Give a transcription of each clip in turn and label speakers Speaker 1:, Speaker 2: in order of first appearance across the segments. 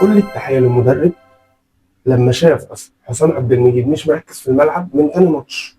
Speaker 1: كل التحية للمدرب لما شاف حسام عبد المجيد مش مركز في الملعب من تاني ماتش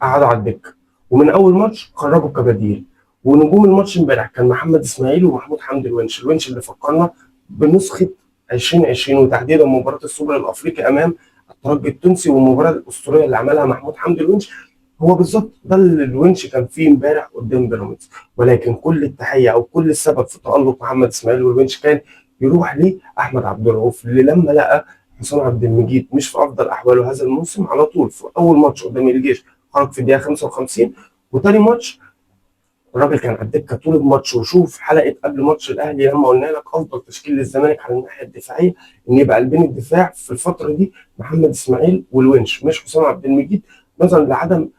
Speaker 1: قعدوا على الدكة، ومن أول ماتش خرجوا كبديل. ونجوم الماتش امبارح كان محمد إسماعيل ومحمود حمدي الونش اللي فكرنا بنسخة 2020 وتحديدا مباراة السوبر الأفريقي أمام الترجي التونسي، والمباراة الأسطورية اللي عملها محمود حمدي الونش. هو بالظبط ده اللي الونش كان فيه امبارح قدام بيراميدز. ولكن كل التحية أو كل السبب في تألق محمد إسماعيل والونش كان يروح لأحمد عبد الرؤوف، اللي لما لقى حسام عبد المجيد مش في افضل احواله هذا الموسم على طول في اول ماتش قدام الجيش خرج في الدقيقه 55، وتاني ماتش الراجل كان على الدكه طول الماتش. وشوف حلقه قبل ماتش الاهلي لما قلنا لك افضل تشكيل للزمالك على الناحيه الدفاعيه ان يبقى قلبين الدفاع في الفتره دي محمد اسماعيل والونش مش حسام عبد المجيد، نظرا لعدم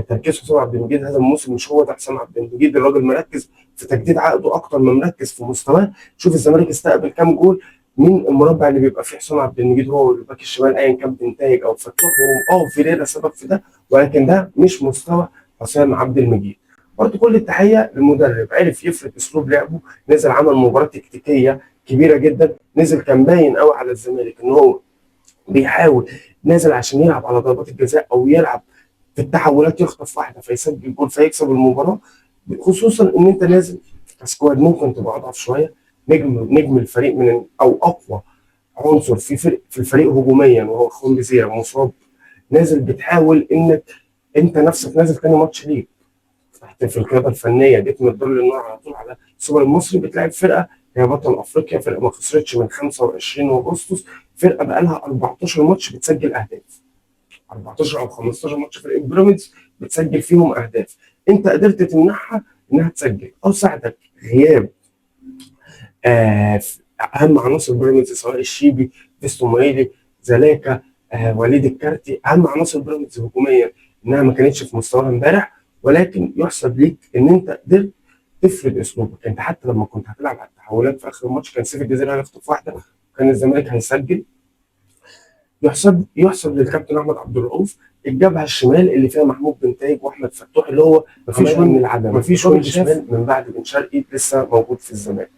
Speaker 1: تركيز حسام عبد المجيد هذا الموسم. مش هو ده حسام عبد المجيد، الراجل مركز في تجديد عقده اكتر ما مركز في مستواه. شوف الزمالك استقبل كام جول من المربع اللي بيبقى فيه حسام عبد المجيد هو والباك الشمال ايا كان بنتائج او فتوح. فيريرا سبب في ده، ولكن ده مش مستوى حسام عبد المجيد. برضه كل التحيه للمدرب، عرف يفرض اسلوب لعبه، نزل عمل مباراه تكتيكيه كبيره جدا، نزل كان باين قوي على الزمالك ان هو بيحاول نازل عشان يلعب على ضربات الجزاء او يلعب في التحولات يخطف واحده فيسجل جول فيكسب المباراه. خصوصا ان انت نازل كسكواد ممكن تبقى اضعف شويه، نجم الفريق من او اقوى عنصر في الفريق هجوميا وهو خوان بيزيرا مصاب، نازل بتحاول انك انت نفسك نازل تاني ماتش ليك تحت في القياده الفنيه، جيت من الدور للنار على طول على السوبر المصري، بتلعب فرقه هي بطل افريقيا، فرقه ما خسرتش من 25 اغسطس، فرقه بقى لها 14 ماتش بتسجل اهداف، 14 او 15 ماتش فريق بيراميدز بتسجل فيهم اهداف. انت قدرت تمنعها انها تسجل او ساعدك غياب اهم عناصر بيراميدز سواء الشيبي، فيستو مايلي، زلاكا، وليد الكارتي، اهم عناصر بيراميدز هجوميا انها ما كانتش في مستواها امبارح. ولكن يحسب ليك ان انت قدرت تفرض اسلوبك. انت حتى لما كنت هتلعب على التحولات في اخر الماتش كان سيف الجزيره هيخطف واحده كان الزمالك هيسجل. يحسب للكابتن احمد عبد الرؤوف الجبهه الشمال اللي فيها محمود بنتايج واحمد فتوح اللي هو مفيش من العدم، مفيش وينج شمال من بعد بن شرقي لسه موجود في الزمالك،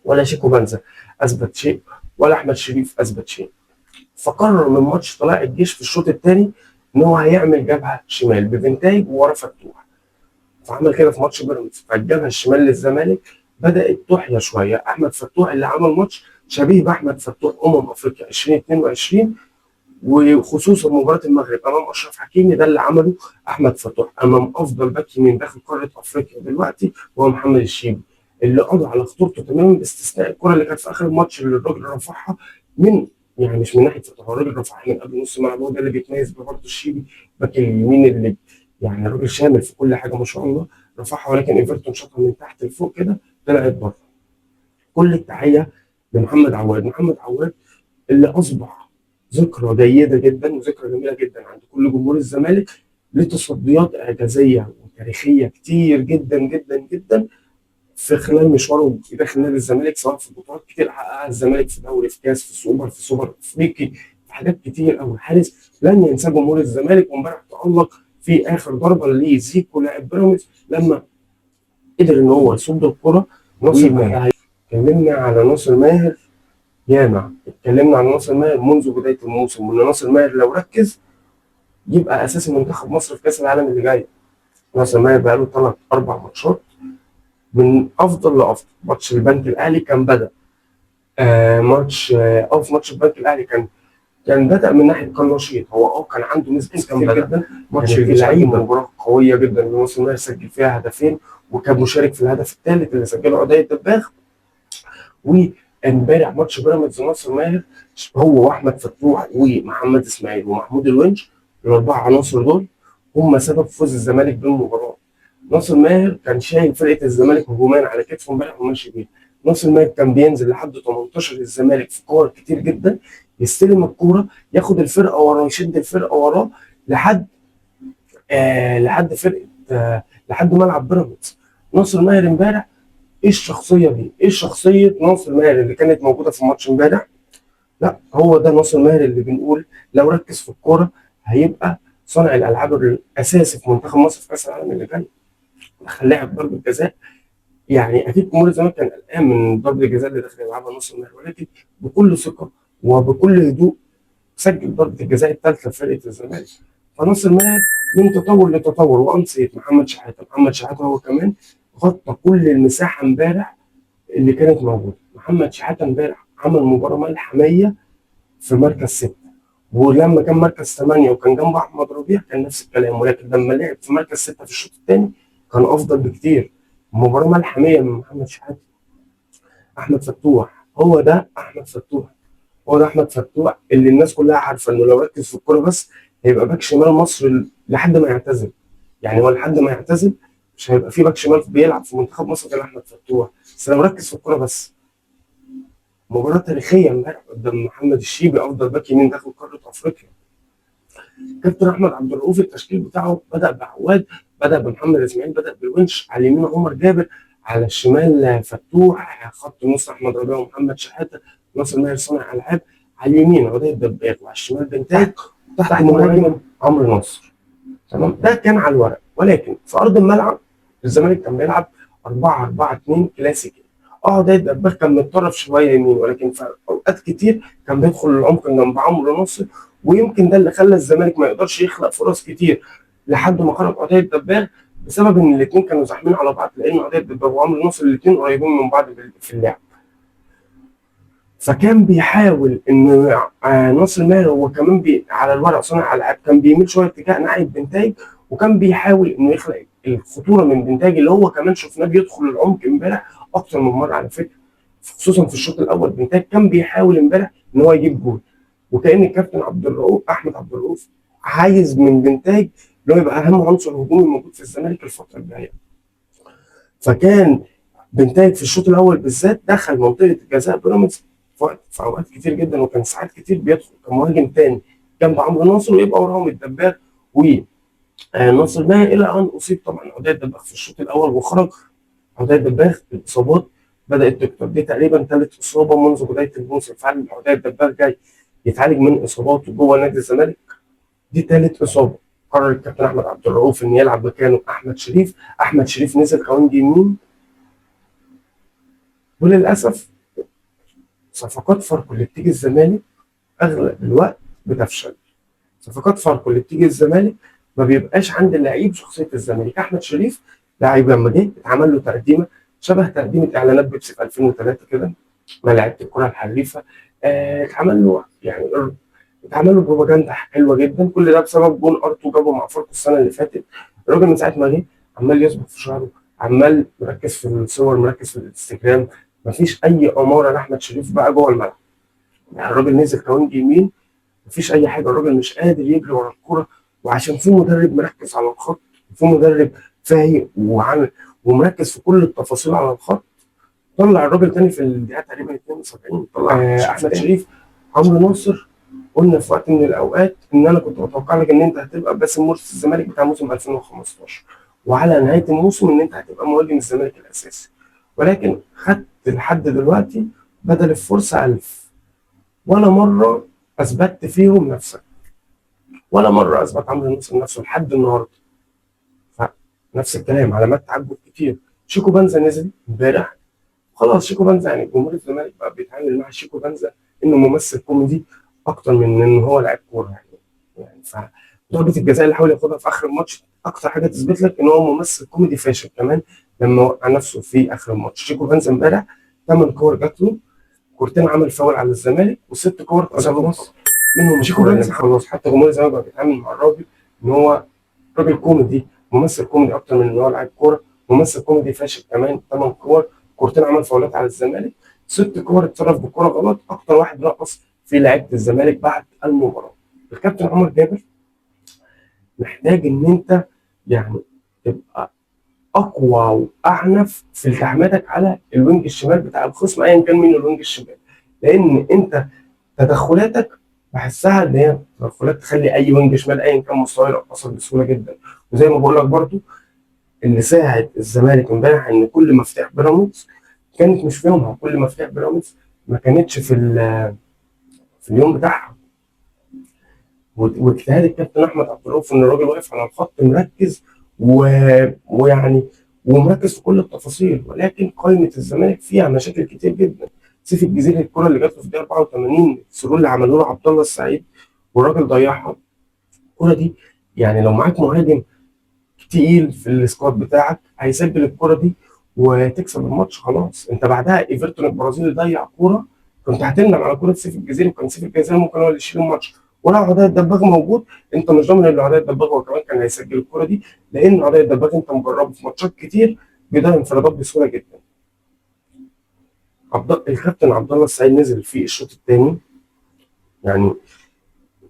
Speaker 1: ولا شيكو بنزا اثبت شيء ولا احمد شريف اثبت شيء. فقرر من ماتش طلائع الجيش في الشوط الثاني ان هو هيعمل جبهه شمال ببنتايج وورا فتوح، فعمل كده في ماتش بيراميدز. فالجبهه الشمال للزمالك بدات تحيا شويه. احمد فتوح اللي عمل ماتش شبيه باحمد فتوح افريقيا 2022 وخصوصا مباراه المغرب امام اشرف حكيمي، ده اللي عمله احمد فتوح امام افضل باك يمين داخل قاره افريقيا دلوقتي وهو محمد الشيبي، اللي قضى على خطورته تماما باستثناء الكره اللي كانت في اخر الماتش اللي الراجل رفعها من، يعني مش من ناحيه فتوح، هو الراجل رفعها من قبل نص الملعب، هو ده اللي بيتميز بيه برضه الشيبي باك اليمين اللي يعني الراجل شامل في كل حاجه ما شاء الله، رفعها ولكن ايفرتون شاطها من تحت لفوق كده طلعت بره. كل التحيه لمحمد عواد، محمد عواد اللي اصبح ذكرى جيده جدا وذكرى جميله جدا عند كل جمهور الزمالك لتصديات اعجازيه وتاريخيه كتير جدا جدا جدا في خلال مشواره داخل نادي الزمالك، سواء في بطولات كتير حققها الزمالك في دوري في كاس في سوبر افريقي في حاجات كتير قوي. حارس لن ينساه جمهور الزمالك، وامبارح تالق في اخر ضربه لزيكو لاعب بيراميدز لما قدر ان هو يصد الكره. ناصر ماهر، اتكلمنا على ناصر ماهر ياما، اتكلمنا عن ناصر ماهر منذ بدايه الموسم، وان ناصر ماهر لو ركز يبقى اساسي منتخب مصر في كاس العالم اللي جاي. ناصر ماهر بقى له 3 4 ماتشات من افضل لافضل. ماتش البنك الاهلي كان بدا ماتش في ماتش البنك الاهلي كان بدا من ناحيه كان نشيط، هو كان عنده نسبه كتير جدا. ماتش اللعيبه مباراه قويه جدا اللي ناصر ماهر سجل فيها هدفين وكان مشارك في الهدف الثالث اللي سجله عدي الدباغ. وامبارح ماتش بيراميدز ناصر ماهر هو واحمد فتوح ومحمد اسماعيل ومحمود الونش، الاربع عناصر دول هم سبب فوز الزمالك بالمباراه. ناصر ماهر كان شايل فرقه الزمالك هجوميا على كتفه امبارح وماشي بيها. ناصر ماهر كان بينزل لحد 18 الزمالك في كور كتير جدا، يستلم الكوره ياخد الفرقه وراه يشد الفرقه وراه لحد فرقه لحد ملعب بيراميدز. ناصر ماهر امبارح ايه الشخصيه دي؟ ايه شخصيه ناصر ماهر اللي كانت موجوده في الماتش امبارح؟ لا هو ده ناصر ماهر اللي بنقول لو ركز في الكوره هيبقى صانع الالعاب الاساسي في منتخب مصر في كاس العالم اللي جاي. دخل لاعب ضربه جزاء يعني اكيد جمهور الزمالك كان قلقان من ضربه الجزاء اللي دخل يلعبها ناصر ماهر، ولكن بكل ثقه وبكل هدوء سجل ضربه الجزاء الثالثه لفرقه الزمالك. فناصر ماهر من تطور لتطور، وانسيت محمد شحاته هو كمان غطى كل المساحه امبارح اللي كانت موجوده. محمد شحاته امبارح عمل مباراه ملحميه في مركز 6، ولما كان مركز 8 وكان جنبه احمد ربيع كان نفس الكلام، ولكن لما لعب في مركز 6 في الشوط الثاني كان افضل بكتير. مباراه ملحميه من محمد شحاته. احمد فتوح، هو ده احمد فتوح اللي الناس كلها عارفه انه لو ركز في الكوره بس هيبقى باك شمال مصر لحد ما يعتزل. يعني هو لحد ما يعتزل مش هيبقى في باك شمال بيلعب في منتخب مصر غير احمد فتوح، بس لو ركز في الكوره بس. مباراه تاريخيه امبارح قدام محمد الشيبي افضل باك يمين داخل قاره افريقيا. كابتن احمد عبد الرؤوف التشكيل بتاعه بدا بعواد، بدا بمحمد اسماعيل، بدا بالونش، على اليمين عمر جابر، على الشمال فتوح، خط النص احمد ربيع ومحمد شحاته، ناصر ماهر صانع العاب، على اليمين عودة الدباغ، وعلى الشمال بنتاج، تحت مهاجم عمرو ناصر. تمام، ده كان على الورق، ولكن في ارض الملعب الزمالك كان بيلعب 4-4-2 كلاسيكي. ده الدباغ كان متطرف شويه يمين، ولكن في اوقات كتير كان بيدخل العمق جنب عمرو ناصر، ويمكن ده اللي خلى الزمالك ما يقدرش يخلق فرص كتير لحد ما خرج عودة الدباغ، بسبب ان الاثنين كانوا زاحمين على بعض، لان عودة الدباغ وعمرو ناصر الاثنين قريبين من بعض في اللعب. فكان بيحاول ان ناصر ماهر هو كمان على الورق صانع العاب، كان بيميل شويه اتجاه ناحيه بنتايج، وكان بيحاول انه يخلق الخطوره من بنتايج اللي هو كمان شفناه بيدخل العمق امبارح اكتر من مره على فكره، خصوصا في الشوط الاول. بنتايج كان بيحاول امبارح ان هو يجيب جول، وكان الكابتن احمد عبد الرؤوف عايز من بنتايج اللي هو يبقى اهم عنصر هجومي موجود في الزمالك الفتره الجايه. فكان بنتايج في الشوط الاول بالذات دخل منطقه جزاء بيراميدز في اوقات كتير جدا، وكان ساعات كتير بيدخل كمهاجم تاني جنب عمرو ناصر، ويبقى وراهم الدباغ وناصر ماهر، الى ان اصيب طبعا عودة الدباغ في الشوط الاول وخرج. عودة الدباغ الاصابات بدات تكتر، دي تقريبا ثالث اصابه منذ بدايه الموسم، فعلا عودة الدباغ جاي يتعالج من اصاباته جوه نادي الزمالك، دي ثالث اصابه. قرر الكابتن احمد عبد الرؤوف ان يلعب مكانه احمد شريف نزل كوينج يمين، وللاسف صفقات فاركو اللي بتيجي الزمالك اغلب الوقت بتفشل. صفقات فاركو اللي بتيجي الزمالك ما بيبقاش عند اللعيب شخصيه الزمالك. احمد شريف لاعب لما جه اتعمل له تقديمه شبه تقديمه اعلانات بيبسي في 2003 كده، ما لعيبه الكره الحريفه. اتعمل له يعني اتعمل له بروباجندا حلوه جدا، كل ده بسبب جون ارتو جابه مع فاركو السنه اللي فاتت. الراجل من ساعه ما جه عمال يصبغ في شعره، عمال مركز في الصور، مركز في الانستجرام، مفيش اي اماره لاحمد شريف بقى جوه الملعب. يعني الراجل نزل كوينج يمين مفيش اي حاجه، الراجل مش قادر يجري ورا الكوره، وعشان في مدرب مركز على الخط، في مدرب فايق وعامل ومركز في كل التفاصيل على الخط، طلع الراجل تاني في الدقيقه تقريبا 72، طلع احمد شريف. عمرو ناصر قلنا في وقت من الاوقات ان انا كنت متوقع لك ان انت هتبقى باسم مرسي الزمالك بتاع موسم 2015، وعلى نهايه الموسم ان انت هتبقى مهاجم الزمالك الاساسي، ولكن خدت لحد دلوقتي بدل الفرصه 1000. ولا مره اثبتت فيهم نفسك، ولا مره اثبت عمرو ناصر نفسه لحد النهارده. فنفس الكلام، علامات تعجب كتير. شيكو بنزا نزل امبارح، خلاص شيكو بنزا يعني جمهور الزمالك بقى بيتعامل مع شيكو بنزا انه ممثل كوميدي اكتر من ان هو لاعب كوره يعني فضربه الجزاء اللي حاول ياخدها في اخر الماتش اكتر حاجه تثبت لك ان هو ممثل كوميدي فاشل كمان لما وقع نفسه في اخر الماتش. شيكو بنزا امبارح 8 كور جات له، كورتين عمل فاول على الزمالك، وست كور تصرف منهم شيكو بنزا. خلاص حتى جمهور الزمالك بقى بيتعامل مع الراجل ان هو راجل كوميدي، ممثل كوميدي اكتر من ان هو لاعب كوره، ممثل كوميدي فاشل كمان. 8 كور، كورتين عمل فاولات على الزمالك، 6 كور اتصرف بكوره غلط، اكتر واحد رقص في لعيبه الزمالك بعد المباراه. الكابتن عمر جابر محتاج ان انت يعني تبقى اقوى واعنف في التحاماتك على الوينج الشمال بتاع الخصم ايا كان مين الوينج الشمال، لان انت تدخلاتك بحسها ان هي تدخلات تخلي اي وينج شمال ايا كان مستواه يرقصك بسهوله جدا. وزي ما بقول لك برضو اللي ساعد الزمالك امبارح ان كل مفتاح بيراميدز كانت مش فيهم، كل مفتاح بيراميدز ما كانتش في اليوم بتاعها. واجتهاد الكابتن احمد عبد الرؤوف ان الراجل واقف على الخط مركز ويعني ومركز في كل التفاصيل، ولكن قائمه الزمالك فيها مشاكل كتير جدا. سيف الجزيري الكره اللي جات له في الدقيقه 84 السرور اللي عملوه له عبد الله السعيد والراجل ضيعها. الكره دي يعني لو معاك مهاجم تقيل في السكواد بتاعك هيسجل الكره دي وتكسب الماتش. خلاص انت بعدها ايفرتون البرازيلي ضيع كوره، كنت هتندم على كوره سيف الجزيري، وكان سيف الجزيري ممكن هو اللي يشيل الماتش. ولو عداء الدباغ موجود انت مش ضامن ان عداء الدباغ هو كمان كان هيسجل الكوره دي، لان عداء الدباغ انت مجربه في ماتشات كتير بيضيع انفرادات بسهوله جدا. الكابتن عبد الله السعيد نزل في الشوط الثاني. يعني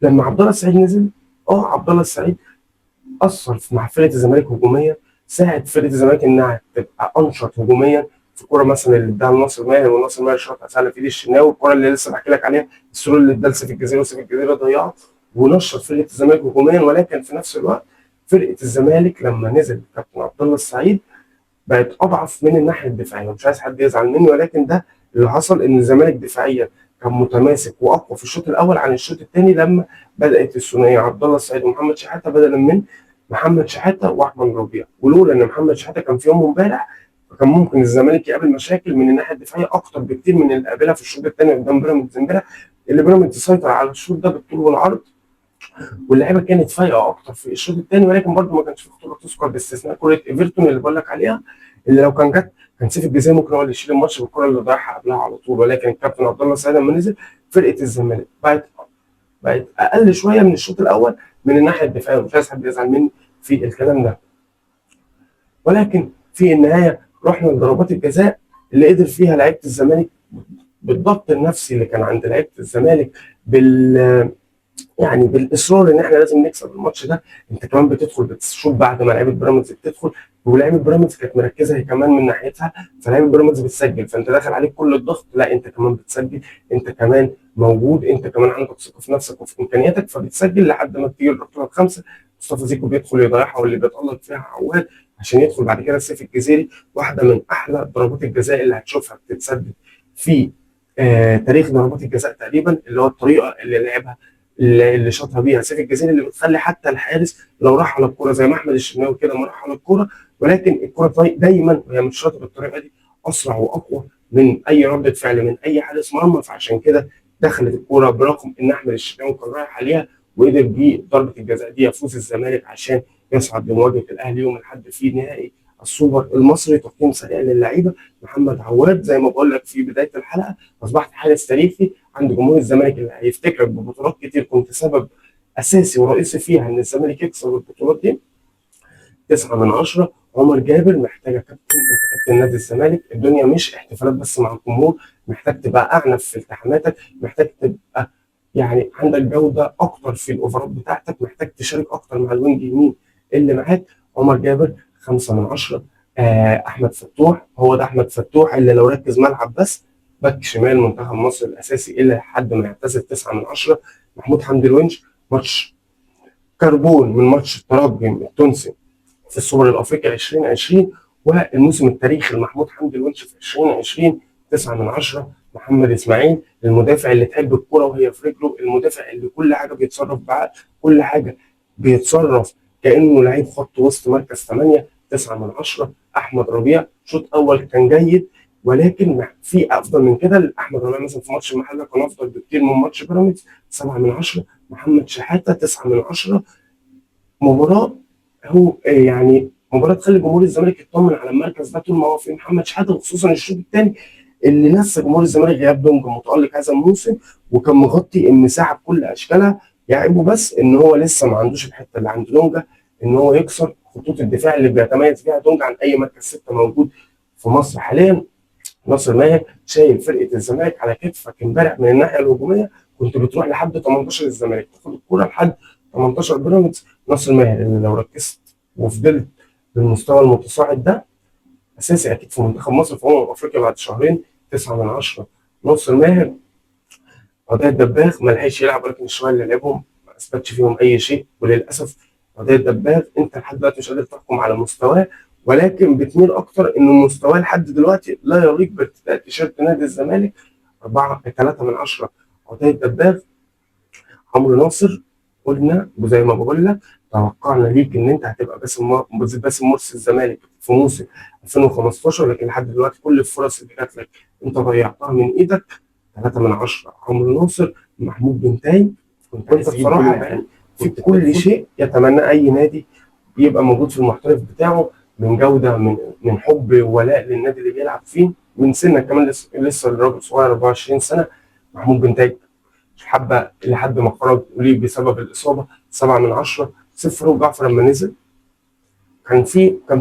Speaker 1: لما عبد الله السعيد نزل، عبد الله السعيد اثر في مع فرقه الزمالك هجوميا، ساعد فرقه الزمالك انها تبقى انشط هجوميا. في الكوره مثلا اللي اداها لناصر ماهر، وناصر ماهر شاطها سهله في ايد الشناوي، الكوره اللي لسه بحكي لك عليها السرور اللي اداها لسيف الجزيري وسيف الجزيري ضيعها ونشط فرقه الزمالك هجوميا. ولكن في نفس الوقت فرقه الزمالك لما نزل كابتن عبد الله السعيد بقت اضعف من الناحيه الدفاعيه. مش عايز حد يزعل مني، ولكن ده اللي حصل، ان الزمالك دفاعيا كان متماسك واقوى في الشوط الاول عن الشوط الثاني لما بدات الثنائيه عبد الله السعيد ومحمد شحاته بدلا من محمد شحاته واحمد ربيع. ولولا ان محمد شحاته كان في يوم امبارح فكان ممكن الزمالك يقابل مشاكل من الناحيه الدفاعيه اكتر بكتير من اللي قابلها في الشوط الثاني قدام بيراميدز امبارح، اللي بيراميدز سيطر على الشوط ده بالطول والعرض، واللعيبه كانت فايقه اكتر في الشوط الثاني. ولكن برضه ما كانش في خطوره تذكر باستثناء كره ايفرتون اللي بقول لك عليها، اللي لو كان جت كان سيف الجزيري ممكن هو اللي يشيل الماتش بالكره اللي ضيعها قبلها على طول. ولكن الكابتن عبد الله السعيد لما نزل فرقه الزمالك بقت اقل شويه من الشوط الاول من الناحيه الدفاعيه. مش عايز حد يزعل مني في الكلام ده. ولكن في النهايه رحنا لضربات الجزاء اللي قدر فيها لعيبه الزمالك بالضبط النفسي اللي كان عند لعيبه الزمالك يعني بالاصرار ان احنا لازم نكسب الماتش ده. انت كمان بتدخل بتشوف بعد ما لعيبه بيراميدز بتدخل، ولعيبه بيراميدز كانت مركزه هي كمان من ناحيتها، فلعيبه بيراميدز بتسجل، فانت داخل عليك كل الضغط، لا انت كمان بتسجل، انت كمان موجود، انت كمان عندك ثقه في نفسك وفي امكانياتك، فبتسجل لحد ما بتيجي الركله الخامسه مصطفى زيكو بيدخل يضيعها، واللي بيتالق فيها عواد عشان يدخل بعد كده سيف الجزيري. واحده من احلى ضربات الجزاء اللي هتشوفها بتتسدد في تاريخ ضربات الجزاء تقريبا، اللي هو الطريقه اللي لعبها اللي شاطها بيها سيف الجزيري، اللي بتخلي حتى الحارس لو راح على الكوره زي ما احمد الشناوي كده ما راح على الكوره، ولكن الكوره دايما وهي مش شاطه بالطريقه دي اسرع واقوى من اي رده فعل من اي حارس مرمى. فعشان كده دخلت الكوره برغم ان احمد الشناوي كان رايح عليها، وقدر بضربه الجزاء دي يفوز الزمالك عشان يصعد لمواجهه الاهلي يوم الاحد في نهائي السوبر المصري. تقييم سريع للعيبه: محمد عواد زي ما بقول لك في بدايه الحلقه اصبحت حارس تاريخي عند جمهور الزمالك اللي هيفتكرك ببطولات كتير كنت سبب اساسي ورئيسي فيها ان الزمالك يكسب البطولات دي. 9 من 10. عمر جابر: محتاجه كابتن، انت كابتن نادي الزمالك، الدنيا مش احتفالات بس مع الجمهور، محتاج تبقى اعنف في التحاماتك، محتاج تبقى يعني عندك جوده اكتر في الاوفرات بتاعتك، محتاج تشارك اكتر مع الوينج يمين اللي معاك. عمر جابر 5 من 10. احمد فتوح: هو ده احمد فتوح اللي لو ركز ملعب بس باك شمال منتخب مصر الاساسي الا لحد ما يعتزل. 9 من 10. محمود حمدي الونش: ماتش كربون من ماتش الترجي التونسي في السوبر الافريقي 2020 والموسم التاريخي لمحمود حمدي الونش في 2020. 9 من 10. محمد اسماعيل: المدافع اللي تحب الكرة وهي في رجله، المدافع اللي كل حاجه بيتصرف بعقل، كل حاجه بيتصرف كانه لعيب خط وسط مركز 8. 9 من 10. احمد ربيع: شوط اول كان جيد ولكن في افضل من كده. احمد ربيع مثلا في ماتش المحله كان افضل بكتير من ماتش بيراميدز. 7 من 10. محمد شحاته: 9 من 10. مباراه هو يعني مباراه تخلي جمهور الزمالك يطمن على المركز ده طول ما هو في محمد شحاته، وخصوصا الشوط الثاني اللي نسى جمهور الزمالك غياب دونجا متالق هذا الموسم وكان مغطي المساحه بكل اشكالها. يعيبه بس ان هو لسه ما عندوش الحته اللي عند دونجا، ان هو يكسر خطوط الدفاع اللي بيتميز بيها دونجا عن اي مركز سته موجود في مصر حاليا. ناصر ماهر: شايل فرقه الزمالك على كتفك امبارح من الناحيه الهجوميه، كنت بتروح لحد 18 الزمالك تاخد الكوره لحد 18 بيراميدز. ناصر ماهر اللي لو ركزت وفضلت بالمستوى المتصاعد ده اساسي اكيد في منتخب مصر في افريقيا بعد شهرين. 9 من 10. ناصر ماهر. عدي الدباغ ما لحقش يلعب، ولكن الشويه اللي لعبهم ما اثبتش فيهم اي شيء، وللاسف عدي الدباغ انت لحد دلوقتي مش قادر تحكم على مستواه، ولكن بتميل اكتر ان مستواه لحد دلوقتي لا يليق بارتداء تيشيرت نادي الزمالك. 3 من 10. عدي الدباغ. عمرو ناصر: قلنا وزي ما بقول لك توقعنا ليك ان انت هتبقى باسم مرسي الزمالك في موسم 2015، لكن لحد دلوقتي كل الفرص اللي جات لك انت ضيعتها من ايدك. 3 من 10. عمرو ناصر، محمود بنتاي، كنت انت بصراحه يعني في كل شيء يتمنى اي نادي يبقى موجود في المحترف بتاعه، من جوده، من حب وولاء للنادي اللي بيلعب فيه. من سنك كمان لسه الراجل صغير 24 سنه. محمود بنتاي حبه لحد ما خرج ليه بسبب الاصابه 7 من 10. سيف فاروق جعفر لما نزل كان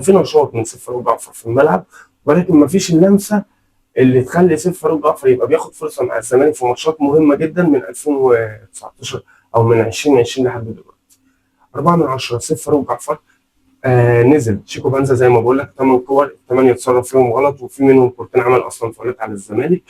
Speaker 1: في نشاط من سيف فاروق جعفر في الملعب، ولكن ما فيش اللمسه اللي تخلي سيف فاروق جعفر يبقى بياخد فرصه مع الزمالك في ماتشات مهمه جدا من 2019 او من 2020 لحد دلوقتي. 4 من 10. سيف فاروق جعفر نزل شيكو بنزا زي ما بقول لك 8 كور، 8 اتصرف فيهم غلط، وفي منهم كورتين عمل اصلا فاولات على الزمالك.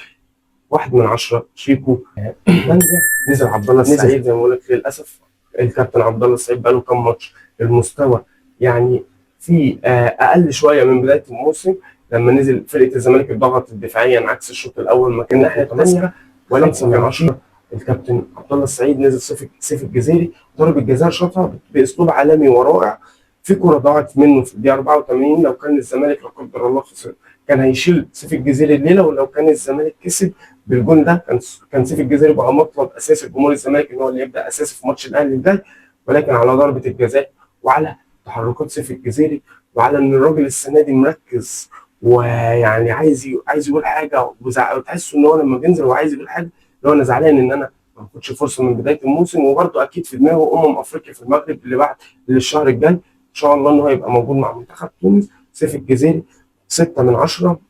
Speaker 1: 1 من 10 شيكو بنزا. نزل عبد الله السعيد زي ما بقول لك، للاسف الكابتن عبد الله السعيد بقى له كام ماتش المستوى يعني في اقل شويه من بدايه الموسم. لما نزل فرقه الزمالك اتضغط دفاعيا عكس الشوط الاول، ما كان ناحيه 8. ولكن 5 من 10 الكابتن عبد الله السعيد نزل سيف الجزيري ضرب الجزاء شاطها باسلوب عالمي ورائع. في كره ضاعت منه في الدقيقه 84، لو كان الزمالك لا قدر الله خسر كان هيشيل سيف الجزيري الليله، ولو كان الزمالك كسب بالجون ده كان سيف الجزيري بقى مطلب اساسي لجمهور الزمالك ان هو اللي يبدا اساسي في ماتش الاهلي الجاي. ولكن على ضربه الجزاء وعلى تحركات سيف الجزيري وعلى ان الراجل السنه دي مركز ويعني عايز يقول حاجه، وتحس ان هو لما بينزل وعايز يقول حاجه اللي هو انا زعلان ان انا ما باخدش فرصه من بدايه الموسم. وبرده اكيد في دماغه افريقيا في المغرب اللي بعد الشهر الجاي ان شاء الله ان هو يبقى موجود مع منتخب تونس. سيف الجزيري 6 من 10.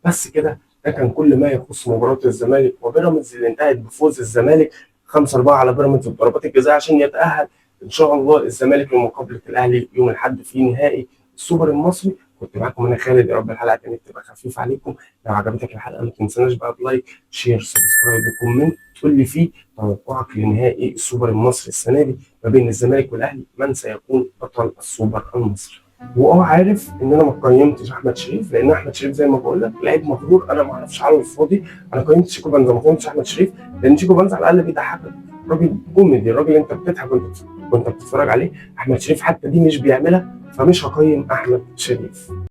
Speaker 1: بس كده ده كان كل ما يخص مباراه الزمالك وبيراميدز اللي انتهت بفوز الزمالك 5-4 على بيراميدز بضربات الجزاء عشان يتاهل ان شاء الله الزمالك لمقابله الاهلي يوم الاحد في نهائي السوبر المصري. كنت معاكم انا خالد، يا رب الحلقه كانت تبقى خفيفه عليكم. لو عجبتك الحلقه ما تنساش بقى بلايك شير سبسكرايب وكومنت تقول لي فيه توقعك لنهائي السوبر المصري السنه دي ما بين الزمالك والاهلي، من سيكون بطل السوبر المصري. عارف ان انا ما قيمتش احمد شريف، لان احمد شريف زي ما بقول لك لعيب مغرور، انا ما اعرفش عنه الفاضي. انا قيمت شيكو بنزا، ما قيمتش احمد شريف، لان شيكو بنزا على الاقل بيضحكك، راجل كوميدي، الراجل انت بتضحك وانت بتتفرج عليه. احمد شريف حتى دي مش بيعملها، فمش هقيم احمد شريف.